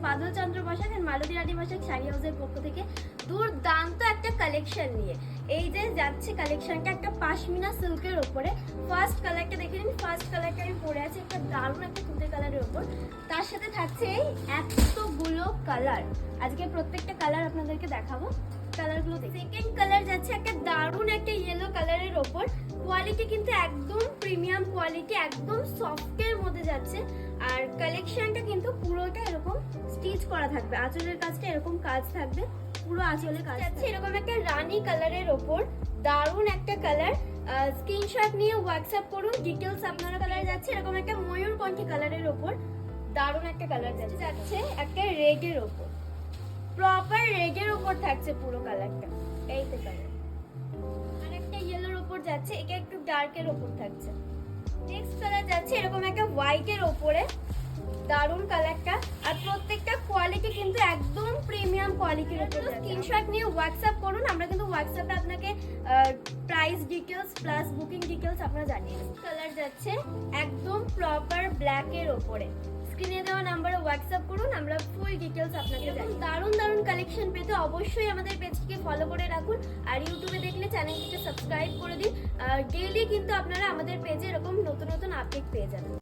বাদল চন্দ্র বসাক আর মালতী রানী বসাক শাড়ি হাউসের পক্ষ থেকে দুর্দান্ত একটা কালেকশন নিয়ে। এই যে যাচ্ছে কালেকশনটা একটা পাশমিনা সিল্কের উপরে। ফার্স্ট কালারটা দেখে নিন, ফার্স্ট কালারটা আমি পরে আছি একটা দারুণ একটা তুতে কালারের উপর। তার সাথে থাকছে এই এতগুলো কালার, আজকে প্রত্যেকটা কালার আপনাদেরকে দেখাবো। কালারগুলো সেকেন্ড কালার যাচ্ছে একটা দারুণ একটা ইয়েলো কালারের ওপর। কোয়ালিটি কিন্তু একদম প্রিমিয়াম কোয়ালিটি, একদম সফটের মধ্যে যাচ্ছে। আর কালেকশনটা কিন্তু পুরোটা এরকম স্টিচ করা থাকবে, আঁচলের কাজটা এরকম কাজ থাকবে, পুরো আঁচলে কাজ যাচ্ছে। এরকম একটা রানী কালারের ওপর দারুণ একটা কালার। স্ক্রিনশট নিয়ে হোয়াটসঅ্যাপ করুন, ডিটেলস আপনারা। কালার যাচ্ছে এরকম একটা ময়ূরকণ্ঠী কালারের ওপর, দারুণ একটা কালার যাচ্ছে একটা রেডের ওপর, প্রপার রেডের উপর থাকছে পুরো কালারটা। এই তো কালার। আর একটা ইয়েলোর উপর যাচ্ছে, এটা একটু ডার্কের উপর থাকছে। নেক্সট কালার যাচ্ছে এরকম একটা হোয়াইটের উপরে, দারুণ কালারটা। আর প্রত্যেকটা কোয়ালিটি কিন্তু একদম প্রিমিয়াম কোয়ালিটির উপর। স্ক্রিনশট নিয়ে হোয়াটসঅ্যাপ করুন, আমরা কিন্তু হোয়াটসঅ্যাপে আপনাকে price details plus booking details আপনারা জানিয়ে দেব। কালার যাচ্ছে একদম প্রপার ব্ল্যাকের উপরে। স্ক্রিনে দেওয়া নাম্বারে হোয়াটসঅ্যাপ করুন, আমরা ফুল ডিটেলস আপনাকে জানিয়ে। দারুণ দারুণ কালেকশন পেতে অবশ্যই আমাদের পেজটিকে ফলো করে রাখুন। আর ইউটিউবে দেখলে চ্যানেলটিকে সাবস্ক্রাইব করে দিন। ডেইলি কিন্তু আপনারা আমাদের পেজে এরকম নতুন নতুন আপডেট পেয়ে যাবেন।